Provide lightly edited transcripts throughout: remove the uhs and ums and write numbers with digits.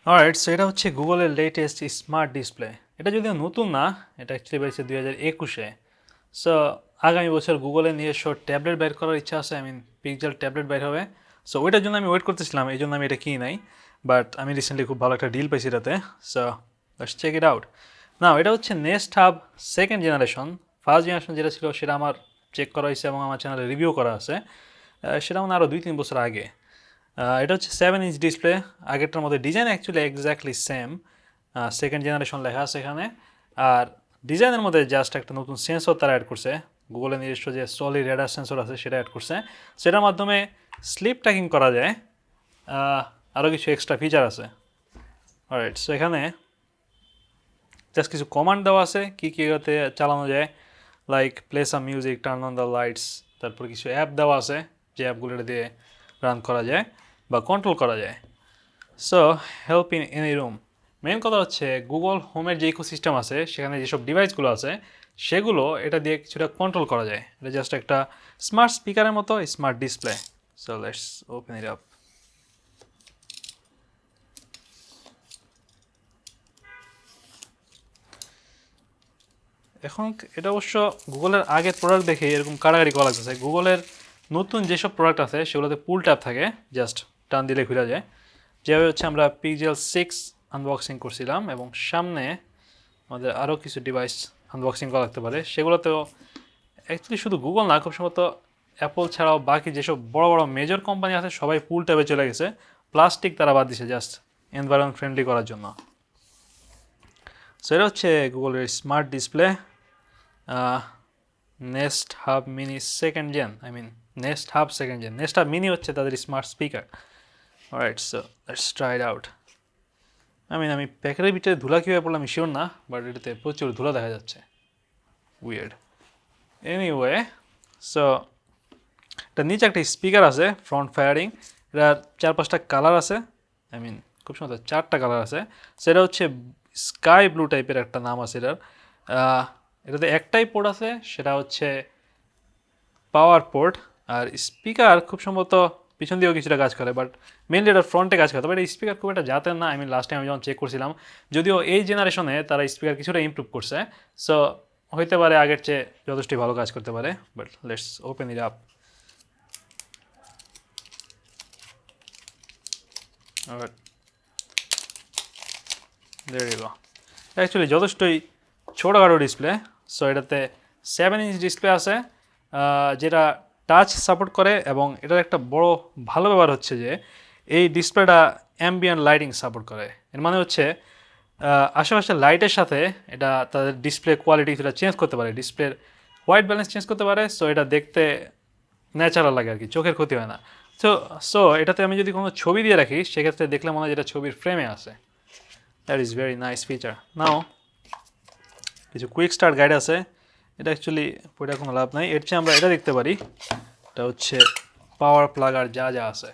Alright, so এটা হচ্ছে গুগলের লেটেস্ট স্মার্ট ডিসপ্লে। এটা যদিও নতুন না, এটা অ্যাকচুয়ালি বেরিয়েছে 2021-এ। সো আগামী বছর গুগলের নিজস্ব ট্যাবলেট বের করার ইচ্ছা আছে, পিক্সেল ট্যাবলেট বের হবে। সো ওইটার জন্য আমি ওয়েট করতেছিলাম, এই জন্য আমি এটা কিনি নাই। বাট আমি রিসেন্টলি খুব ভালো একটা ডিল পাইছি এটাতে। So let's check it out. না, এটা হচ্ছে next hub second generation. First generation যেটা ছিল সেটা আমার চেক করা হয়েছে এবং আমার চ্যানেলে রিভিউ করা আছে। সেটা মানে আরও 2-3 বছর আগে। এটা হচ্ছে 7 ইঞ্চ ডিসপ্লে। আগেরটার মধ্যে design actually exactly same, second generation লেখা আছে এখানে। আর ডিজাইনের মধ্যে জাস্ট একটা নতুন সেন্সর তারা অ্যাড করছে, গুগলের নিজস্ব যে সলিড রেডার সেন্সর আছে সেটা অ্যাড করছে। সেটার মাধ্যমে স্লিপ ট্র্যাকিং করা যায়, আরও কিছু এক্সট্রা ফিচার আছে। অলরাইট, সো এখানে জাস্ট কিছু কমান্ড দেওয়া আছে কী কী এটাতে চালানো যায়, like play some music, turn on the lights. তারপর কিছু অ্যাপ দেওয়া আছে যে অ্যাপগুলো দিয়ে রান করা যায় বা কন্ট্রোল করা যায়। So help in any room, main কথা হচ্ছে গুগল হোমের যে ইকোসিস্টেম আছে সেখানে যেসব ডিভাইসগুলো আছে সেগুলো এটা দিয়ে কিছুটা কন্ট্রোল করা যায়। এটা জাস্ট একটা স্মার্ট স্পিকারের মতো smart display. So let's open it up. এখন এটা অবশ্য গুগলের আগের প্রোডাক্ট দেখে এরকম কাড়াকাড়ি করা লাগতেছে। গুগলের নতুন যেসব প্রোডাক্ট আছে সেগুলোতে পুল ট্যাপ থাকে, জাস্ট টান দিলে খুলে যায়। যেভাবে হচ্ছে আমরা পিক্সেল 6 আনবক্সিং করছিলাম এবং সামনে আমাদের আরও কিছু ডিভাইস আনবক্সিং করা লাগতে পারে, সেগুলোতেও অ্যাকচুয়ালি শুধু গুগল না, খুব সম্ভবত অ্যাপল ছাড়াও বাকি যেসব বড় বড় মেজর কোম্পানি আছে সবাই পুল ট্যাবে চলে গেছে। প্লাস্টিক তারা বাদ দিছে জাস্ট এনভায়রনমেন্ট ফ্রেন্ডলি করার জন্য। সো এটা হচ্ছে গুগলের smart display next hub mini second gen. Next hub second gen, next hub mini হচ্ছে তাদের smart speaker. Alright, so let's try it out. আমি প্যাকেটের ভিতরে ধুলা কীভাবে পড়লাম আমি শিওর না, বাট এটাতে প্রচুর ধুলা দেখা যাচ্ছে, উইয়ার্ড। এনিওয়ে, সো এটার নিচে একটা স্পিকার আছে ফ্রন্ট ফায়ারিং। এটার 4-5টা কালার আছে, খুব সুন্দর 4টা কালার আছে। সেটা হচ্ছে স্কাই ব্লু টাইপের একটা নাম আছে এটার। এটাতে একটাই পোর্ট আছে, সেটা হচ্ছে পাওয়ার পোর্ট। আর স্পিকার খুব সম্ভবত পিছন দিয়েও কিছুটা কাজ করে, বাট মেনলি এটা ফ্রন্টে কাজ করে। তবে এটা স্পিকার খুব একটা জাতের না। লাস্ট টাইম আমি যখন চেক করছিলাম, যদিও এই জেনারেশনে তারা স্পিকার কিছুটা ইমপ্রুভ করছে। সো হইতে পারে আগের চেয়ে যথেষ্টই ভালো কাজ করতে পারে, but let's open it up. Actually যথেষ্টই ছোটোখাটো ডিসপ্লে। সো এটাতে 7 ইঞ্চ ডিসপ্লে আছে, যেটা টাচ সাপোর্ট করে। এবং এটার একটা বড় ভালো ব্যাপার হচ্ছে যে এই ডিসপ্লেটা অ্যাম্বিয়েন্ট লাইটিং সাপোর্ট করে। এর মানে হচ্ছে আশেপাশের লাইটের সাথে এটা তাদের ডিসপ্লে কোয়ালিটি সেটা চেঞ্জ করতে পারে, ডিসপ্লের হোয়াইট ব্যালেন্স চেঞ্জ করতে পারে। সো এটা দেখতে ন্যাচারাল লাগে আর কি, চোখের ক্ষতি হয় না। সো সো এটাতে আমি যদি কোনো ছবি দিয়ে রাখি সেক্ষেত্রে দেখলে মনে হয় যেটা ছবির ফ্রেমে আছে। That is very nice feature. Now কিছু কুইক স্টার্ট গাইড আছে। এটা অ্যাকচুয়ালি পড়ে কোনো লাভ নাই, এর চেয়ে আমরা এটা দেখতে পারি। এটা হচ্ছে পাওয়ার প্লাগ আর যা যা আছে।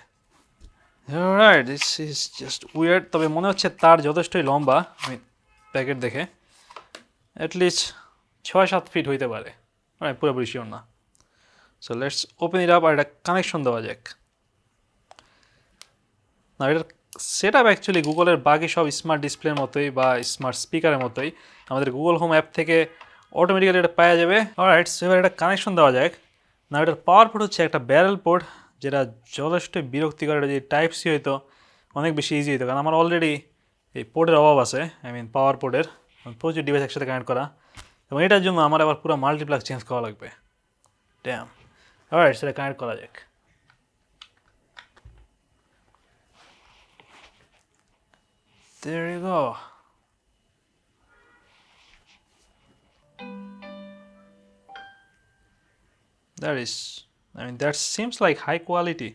Right, this is just weird. তবে মনে হচ্ছে তার যথেষ্টই লম্বা, প্যাকেট দেখে অ্যাটলিস্ট 6-7 ফিট হইতে পারে, আমি পুরোপুরি শিওর না। So let's open it up আর এটা কানেকশন দেওয়া যাক। না, এটার সেট আপ অ্যাকচুয়ালি গুগলের বাকি সব স্মার্ট ডিসপ্লের মতোই বা স্মার্ট স্পিকারের মতোই, আমাদের গুগল হোম অ্যাপ থেকে অটোমেটিক্যালি এটা পাওয়া যাবে। অলরাইট, সো এবার এটা কানেকশন দেওয়া যাক। না, এটার পাওয়ার পোর্ট হচ্ছে একটা ব্যারেল পোর্ট, যেটা যথেষ্ট বিরক্তিকর। এটা যদি টাইপ সি হইতো অনেক বেশি ইজি হতো, কারণ আমার অলরেডি এই পোর্টের অভাব আছে, পাওয়ার পোর্টের প্রচুর ডিভাইস একসাথে কানেক্ট করা, এবং এটার জন্য আমার আবার পুরো মাল্টিপ্লাগ চেঞ্জ করা লাগবে। ড্যাম। অলরাইট, সেটা কানেক্ট করা যাক। There you go. That seems like high quality.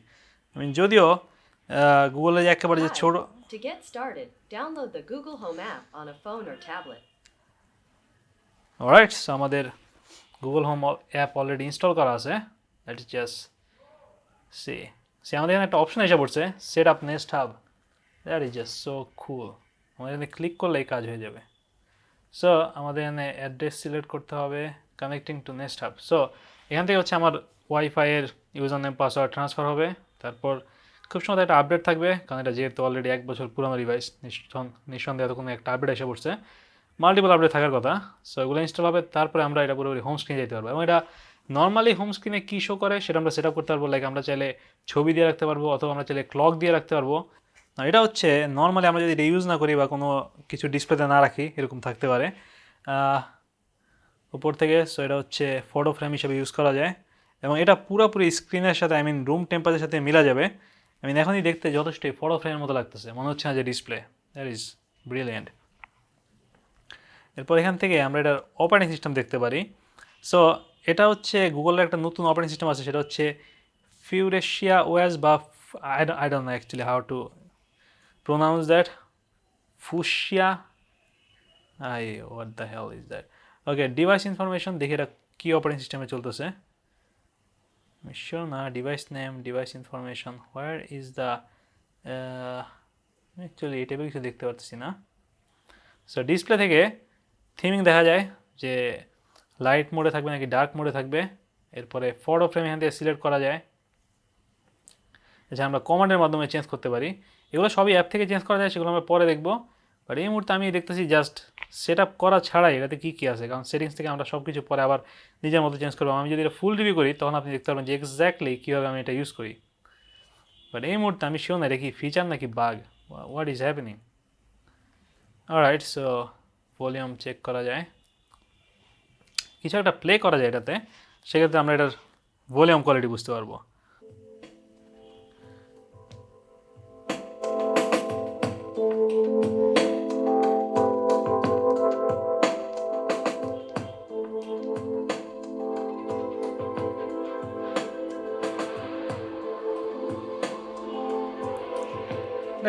যদিও গুগলে একেবারে যে ছোট। To get started, download the Google Home app on a phone or tablet. Alright, so আমাদের Google home app already install করা আছে। Let's just see আমাদের এখানে একটা অপশন এসে পড়ছে, set up next hub. That is just so cool. আমাদের এখানে ক্লিক করলেই কাজ হয়ে যাবে। সো আমাদের এখানে অ্যাড্রেস সিলেক্ট করতে হবে, connecting two next hub. So এখান থেকে হচ্ছে আমার ওয়াইফাইয়ের ইউজার নেম পাসওয়ার্ড ট্রান্সফার হবে, তারপর খুব সম্ভবত একটা আপডেট থাকবে, কারণ এটা যেহেতু অলরেডি 1 বছর পুরনো ডিভাইস, নিঃসন্দেহে কোনো একটা আপডেট এসে পড়ছে, মাল্টিপল আপডেট থাকার কথা। সো এগুলো ইনস্টল হবে, তারপরে আমরা এটা পুরোপুরি হোম স্ক্রিনে যেতে পারবো। এবং এটা নর্মালি হোম স্ক্রিনে কী শো করে সেটা আমরা সেট আপ করতে পারবো। লাইক আমরা চাইলে ছবি দিয়ে রাখতে পারবো, অথবা আমরা চাইলে ক্লক দিয়ে রাখতে পারবো। না, এটা হচ্ছে নর্মালি আমরা যদি এটা ইউজ না করি বা কোনো কিছু ডিসপ্লেতে না রাখি, এরকম থাকতে পারে উপর থেকে। সো এটা হচ্ছে ফটো ফ্রেম হিসেবে ইউজ করা যায়, এবং এটা পুরোপুরি স্ক্রিনের সাথে রুম টেম্পারেচারের সাথে মিলা যাবে। এখনই দেখতে যথেষ্টই ফটো ফ্রেমের মতো লাগতেছে, মনে হচ্ছে না যে ডিসপ্লে। That is brilliant. এরপর এখান থেকে আমরা এটার অপারেটিং সিস্টেম দেখতে পারি। সো এটা হচ্ছে গুগলের একটা নতুন অপারেটিং সিস্টেম আছে, সেটা হচ্ছে ফিউরেশিয়া ওএস, বা I don't know actually how to pronounce that. Fuchsia, what the hell is that. Okay, device information দেখি এটা কী অপারেটিং সিস্টেমে চলতেছে। শিওর না, device name, device information, where is the, actually এই টাইপের কিছু দেখতে পাচ্ছি না। সো ডিসপ্লে থেকে থিমিং দেখা যায় যে লাইট মোডে থাকবে নাকি ডার্ক মোডে থাকবে। এরপরে ফটো ফ্রেম এখান থেকে সিলেক্ট করা যায়, আমরা কমান্ডের মাধ্যমে চেঞ্জ করতে পারি। এগুলো সবই অ্যাপ থেকে চেঞ্জ করা যায়, সেগুলো আমরা পরে দেখবো। বাট এই মুহূর্তে আমি দেখতেছি জাস্ট সেট আপ করা ছাড়াই এটাতে কী কী আছে, কারণ সেটিংস থেকে আমরা সব কিছু পরে আবার নিজের মতো চেঞ্জ করবো। আমি যদি এটা ফুল রিভিউ করি তখন আপনি দেখতে পারবেন যে এক্স্যাক্টলি কীভাবে আমি এটা ইউজ করি। বাট এই মুহূর্তে আমি শিওর না এটা কি ফিচার নাকি bug, what is happening. Alright, so volume check করা যায়, কিছু একটা প্লে করা যায় এটাতে, সেক্ষেত্রে আমরা এটার ভলিউম কোয়ালিটি বুঝতে পারবো।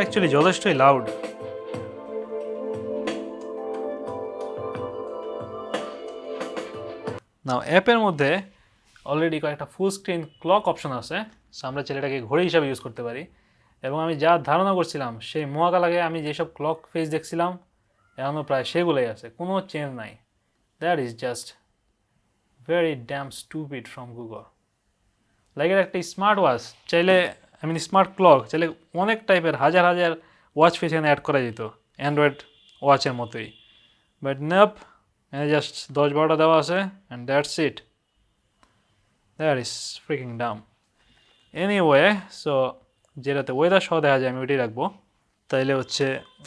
অ্যাকচুয়ালি যথেষ্টই লাউড। নাও অ্যাপের মধ্যে অলরেডি কয়েকটা ফুল স্ক্রিন ক্লক অপশন আছে, সো আমরা ছেলেটাকে ঘড়ি হিসাবে ইউজ করতে পারি। এবং আমি যা ধারণা করছিলাম সেই মহাকালাগে আমি যেসব ক্লক ফেস দেখছিলাম এখনও প্রায় সেগুলোই আছে, কোনো চেঞ্জ নাই। That is just very damn stupid from Google. Like একটা স্মার্ট ওয়াচ চাইলে, স্মার্ট ক্লক চাইলে অনেক টাইপের হাজার হাজার ওয়াচ ফেস এখানে অ্যাড করা যেত অ্যান্ড্রয়েড ওয়াচের মতোই। বাট নেপ, এখানে জাস্ট 10-12টা দেওয়া আছে and that's it. That is freaking Dam. Anyway, so যেটাতে ওয়েদার সহ দেখা যায় আমি ওইটাই রাখবো, তাইলে হচ্ছে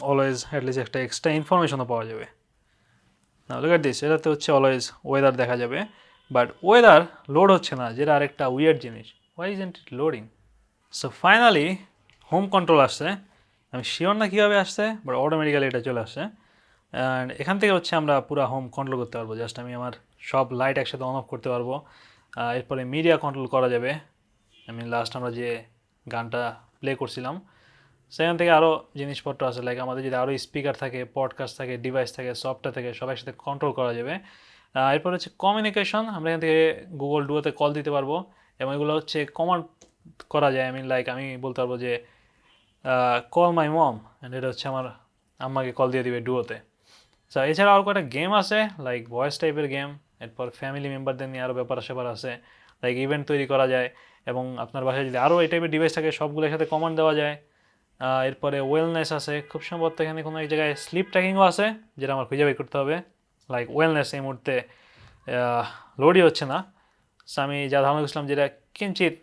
অলওয়েজ অ্যাটলিস্ট একটা এক্সট্রা ইনফরমেশনও পাওয়া যাবে। না লুক এট দিস, এটাতে হচ্ছে অলওয়েজ ওয়েদার দেখা যাবে, বাট ওয়েদার লোড হচ্ছে না, যেটা আরেকটা উইয়ার্ড জিনিস। Why isn't it loading? So finally home control আসছে, আমি শিওর না কীভাবে আসছে, বাট অটোমেটিক্যালি এটা চলে আসছে। অ্যান্ড এখান থেকে হচ্ছে আমরা পুরো হোম কন্ট্রোল করতে পারবো। জাস্ট আমি আমার সব লাইট একসাথে অন অফ করতে পারবো। এরপরে মিডিয়া কন্ট্রোল করা যাবে। লাস্ট আমরা যে গানটা প্লে করছিলাম সেখান থেকে আরও জিনিসপত্র আছে, লাইক আমাদের যদি আরও স্পিকার থাকে, পডকাস্ট থাকে, ডিভাইস থাকে, সফটওয়্যার থাকে, সব একসাথে কন্ট্রোল করা যাবে। এরপর হচ্ছে কমিউনিকেশন, আমরা এখান থেকে গুগল ডুয়োতে কল দিতে পারবো, এবং এগুলো হচ্ছে কমান্ড করা যায়। লাইক আমি বলতে পারবো যে কল মাই মম, অ্যান্ড এটা হচ্ছে আমার আম্মাকে কল দিয়ে দিবে ডুয়োতে। সো এছাড়া আরও কয়েকটা গেম আছে, লাইক ভয়েস টাইপের গেম। এরপর ফ্যামিলি মেম্বারদের নিয়ে আরও ব্যাপার স্যাপার আছে, লাইক ইভেন্ট তৈরি করা যায়, এবং আপনার বাসায় যদি আরও এই টাইপের ডিভাইস থাকে সবগুলোর সাথে কমান্ড দেওয়া যায়। এরপরে ওয়েলনেস আছে, খুব সম্ভবত এখানে কোনো এক জায়গায় স্লিপ ট্র্যাকিংও আছে, যেটা আমার খুঁজে বের করতে হবে। লাইক ওয়েলনেস এই মুহূর্তে লোডই হচ্ছে না। সো আমি যা ধারণা করছিলাম যেটা কিঞ্চিত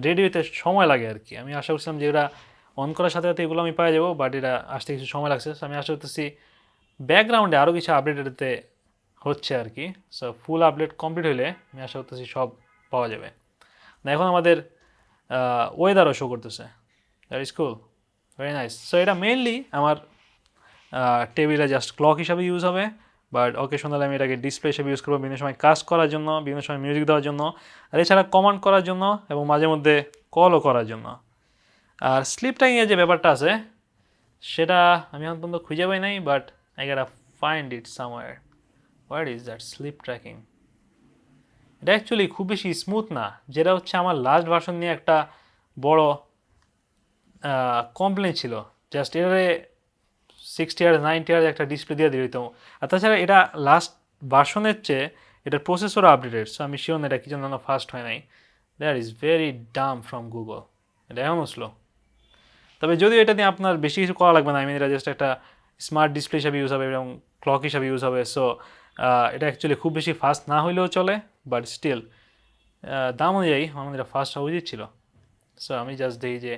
রেডি হতে সময় লাগে আর কি, আমি আশা করছিলাম যে এটা অন করার সাথে সাথে এগুলো আমি পাই যাবো, বাট এটা আসতে কিছু সময় লাগছে। সো আমি আশা করতেছি ব্যাকগ্রাউন্ডে আরও কিছু আপডেট এটাতে হচ্ছে আর কি। সো ফুল আপডেট কমপ্লিট হলে আমি আশা করতেছি সব পাওয়া যাবে। না এখন আমাদের ওয়েদারও শো করতেছে, that is cool, very nice. So এটা মেইনলি আমার টেবিলে জাস্ট ক্লক হিসাবে ইউজ হবে, বাট অকেশনালি আমি এটাকে ডিসপ্লে হিসেবে ইউজ করবো বিভিন্ন সময় কাজ করার জন্য, বিভিন্ন সময় মিউজিক দেওয়ার জন্য, আর এছাড়া কমান্ড করার জন্য, এবং মাঝে মধ্যে কলও করার জন্য। আর স্লিপ ট্র্যাকিংয়ের যে ব্যাপারটা আছে সেটা আমি এখন পর্যন্ত খুঁজে পাই নাই, but I gotta find it somewhere. What is that sleep tracking? এটা অ্যাকচুয়ালি খুব বেশি স্মুথ না, যেটা হচ্ছে আমার লাস্ট ভার্সন নিয়ে একটা বড় কমপ্লেন ছিল। জাস্ট এটারে 60 Hz 90 Hz একটা ডিসপ্লে দিয়ে দিত। আর তাছাড়া এটা লাস্ট ভার্সনের চেয়ে এটার প্রসেসরও আপডেটেড, সো আমি শিওর না এটা কি জন্য ফাস্ট হয় নাই। That is very Dam from Google, এটা এমন স্লো। তবে যদিও এটা দিয়ে আপনার বেশি কিছু করা লাগবে না, এটা জাস্ট একটা স্মার্ট ডিসপ্লে হিসাবে ইউজ হবে এবং ক্লক হিসাবে ইউজ হবে। সো এটা অ্যাকচুয়ালি খুব বেশি ফাস্ট না হইলেও চলে, বাট স্টিল দাম অনুযায়ী আমাদের এটা ফাস্ট হওয়া উচিত ছিল। সো আমি জাস্ট দেখি যে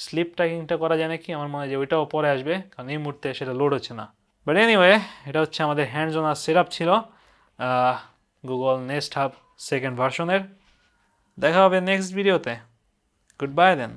স্লিপ ট্র্যাকিংটা করা যায় নাকি, আমার মনে হয় যে ওইটাও পরে আসবে, কারণ এই মুহূর্তে সেটা লোড হচ্ছে না। বাট এনিওয়ে, এটা হচ্ছে আমাদের হ্যান্ডস অন সেট আপ ছিল গুগল নেস্ট হাব সেকেন্ড ভার্সনের। দেখা হবে নেক্সট ভিডিওতে। গুড বাই দেন।